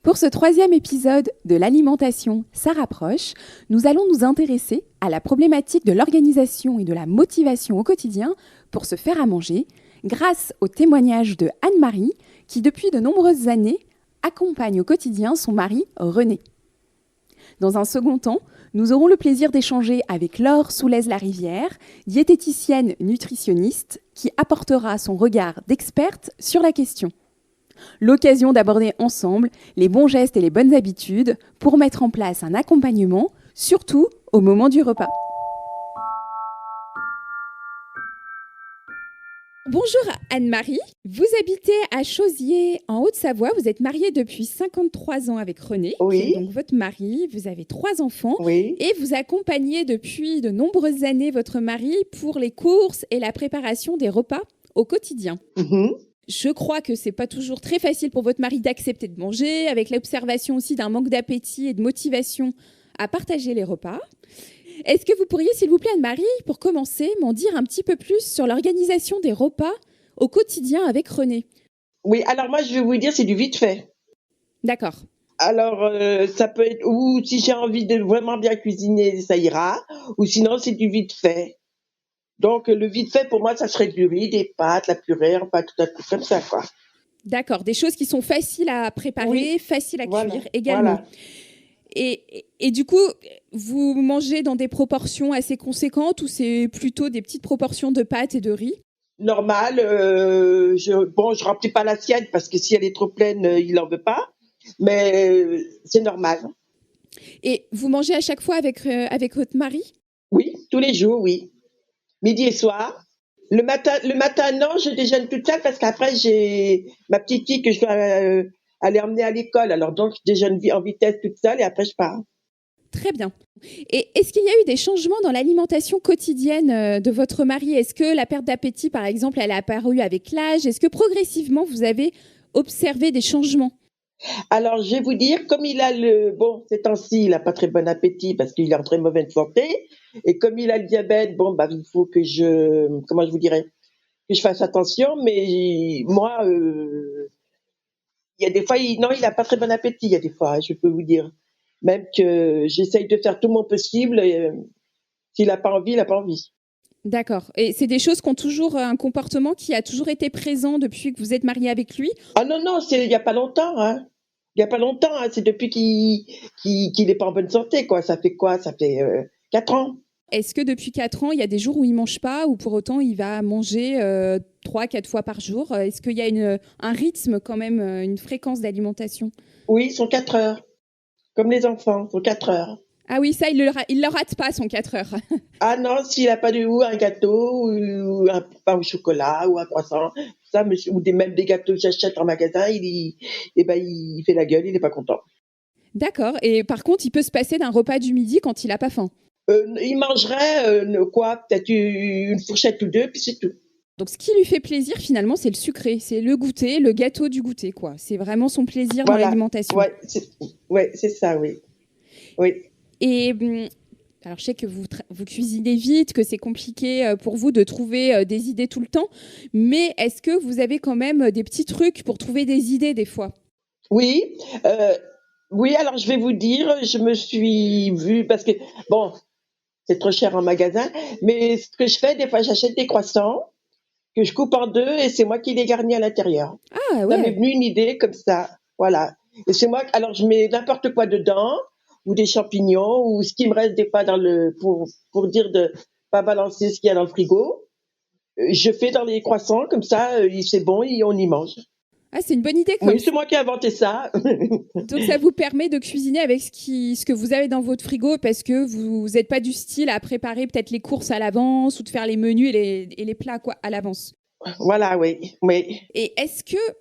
Pour ce 3e épisode de l'alimentation, ça rapproche, nous allons nous intéresser à la problématique de l'organisation et de la motivation au quotidien pour se faire à manger, grâce au témoignage de Anne-Marie, qui depuis de nombreuses années accompagne au quotidien son mari René. Dans un second temps, nous aurons le plaisir d'échanger avec Laure Soulez-Larivière, diététicienne nutritionniste, qui apportera son regard d'experte sur la question. L'occasion d'aborder ensemble les bons gestes et les bonnes habitudes pour mettre en place un accompagnement, surtout au moment du repas. Bonjour Anne-Marie, vous habitez à Chauzié en Haute-Savoie, vous êtes mariée depuis 53 ans avec René, Oui. qui est donc votre mari, vous avez 3 enfants Oui, et vous accompagnez depuis de nombreuses années votre mari pour les courses et la préparation des repas au quotidien. mhm. Je crois que c'est pas toujours très facile pour votre mari d'accepter de manger, avec l'observation aussi d'un manque d'appétit et de motivation à partager les repas. Est-ce que vous pourriez, s'il vous plaît, Anne-Marie, pour commencer, m'en dire un petit peu plus sur l'organisation des repas au quotidien avec René ? Oui, alors moi je vais vous dire c'est du vite fait. D'accord. Alors ça peut être, ou si j'ai envie de vraiment bien cuisiner, ça ira, ou sinon c'est du vite fait. Donc le vite fait pour moi ça serait du riz, des pâtes, la purée, enfin tout un truc comme ça quoi. D'accord, des choses qui sont faciles à préparer, Oui, faciles à voilà, cuire également. voilà. Et du coup, vous mangez dans des proportions assez conséquentes ou c'est plutôt des petites proportions de pâtes et de riz ? Normal, je remplis pas l'assiette parce que si elle est trop pleine, il en veut pas, mais c'est normal. Et vous mangez à chaque fois avec votre mari ? Oui, tous les jours, oui. Midi et soir. Le matin, non, je déjeune toute seule parce qu'après, j'ai ma petite fille que je dois aller emmener à l'école. Alors donc, je déjeune en vitesse toute seule et après, je pars. Très bien. Et est-ce qu'il y a eu des changements dans l'alimentation quotidienne de votre mari ? Est-ce que la perte d'appétit, par exemple, elle a apparu avec l'âge ? Est-ce que progressivement, vous avez observé des changements ? Alors, je vais vous dire, comme il a bon, ces temps-ci, il a pas très bon appétit parce qu'il est en très mauvaise santé. Et comme il a le diabète, bon, bah, il faut que comment je vous dirais, que je fasse attention. Mais moi, il y a des fois, non, il a pas très bon appétit. Il y a des fois, hein, je peux vous dire. Même que j'essaye de faire tout mon possible. Et, s'il a pas envie, il a pas envie. D'accord. Et c'est des choses qui ont toujours un comportement qui a toujours été présent depuis que vous êtes mariée avec lui ? Ah non, non, c'est il y a pas longtemps, hein. Il y a pas longtemps, hein. C'est depuis qu'il est pas en bonne santé, quoi. Ça fait quoi? Ça fait 4 ans. Est-ce que depuis 4 ans, il y a des jours où il ne mange pas ou pour autant il va manger 3-4 fois par jour ? Est-ce qu'il y a un rythme quand même, une fréquence d'alimentation ? Oui, ils sont 4 heures. Comme les enfants, ils sont 4 heures. Ah oui, ça, il le rate pas, son 4 heures. Ah non, s'il a pas un gâteau, ou un pain au chocolat, ou un croissant, ça, ou même des gâteaux que j'achète en magasin, il fait la gueule, il est pas content. D'accord. Et par contre, il peut se passer d'un repas du midi quand il n'a pas faim. Il mangerait, peut-être une fourchette ou deux, puis c'est tout. Donc, ce qui lui fait plaisir, finalement, c'est le sucré. C'est le goûter, le gâteau du goûter, quoi. C'est vraiment son plaisir dans Voilà. l'alimentation. Ouais, c'est ça, oui. Oui. Et alors, je sais que vous cuisinez vite, que c'est compliqué pour vous de trouver des idées tout le temps. Mais est-ce que vous avez quand même des petits trucs pour trouver des idées des fois ? Oui, oui, alors je vais vous dire, je me suis vue parce que bon, c'est trop cher en magasin, mais ce que je fais, des fois, j'achète des croissants que je coupe en deux et c'est moi qui les garnis à l'intérieur. Ah Ça m'est ouais. venu une idée comme ça, voilà. Et c'est moi, alors je mets n'importe quoi dedans, ou des champignons, ou ce qui me reste des fois pour dire de pas balancer ce qu'il y a dans le frigo. Je fais dans les croissants, comme ça, c'est bon et on y mange. Ah, c'est une bonne idée comme Oui, ça. c'est moi qui ai inventé ça. Donc, ça vous permet de cuisiner avec ce que vous avez dans votre frigo parce que vous n'êtes pas du style à préparer peut-être les courses à l'avance ou de faire les menus et les plats quoi, à l'avance. Voilà, oui, oui. Et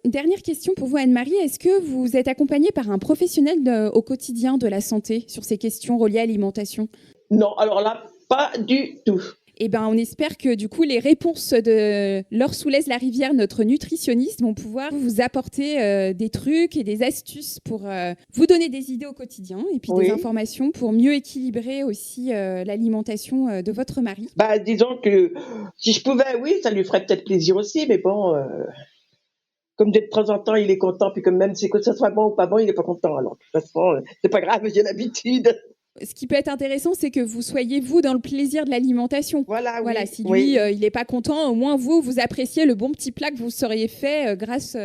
dernière question pour vous Anne-Marie, est-ce que vous êtes accompagnée par un professionnel au quotidien de la santé sur ces questions reliées à l'alimentation ? Non, alors là, pas du tout. Eh ben, on espère que du coup, les réponses de Laure Soulez-Larivière, notre nutritionniste, vont pouvoir vous apporter des trucs et des astuces pour vous donner des idées au quotidien et puis des informations pour mieux équilibrer aussi l'alimentation de votre mari. Bah, disons que si je pouvais, oui, ça lui ferait peut-être plaisir aussi, mais bon, comme de temps en temps, il est content, puis comme même si que ça soit bon ou pas bon, il est pas content. Alors, de toute façon, c'est pas grave, j'ai l'habitude. Ce qui peut être intéressant, c'est que vous soyez, vous, dans le plaisir de l'alimentation. Voilà, Voilà, oui. si lui, Oui. il n'est pas content, au moins vous appréciez le bon petit plat que vous seriez fait grâce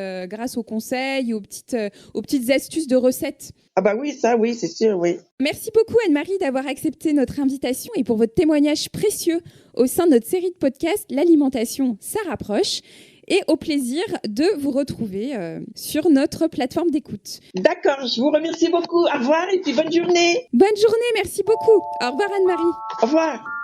aux conseils, aux petites astuces de recettes. Ah bah oui, ça, oui, c'est sûr, oui. Merci beaucoup Anne-Marie d'avoir accepté notre invitation et pour votre témoignage précieux au sein de notre série de podcasts L'alimentation, ça rapproche. Et au plaisir de vous retrouver sur notre plateforme d'écoute. D'accord, je vous remercie beaucoup. Au revoir et puis bonne journée. Bonne journée, merci beaucoup. Au revoir Anne-Marie. Au revoir.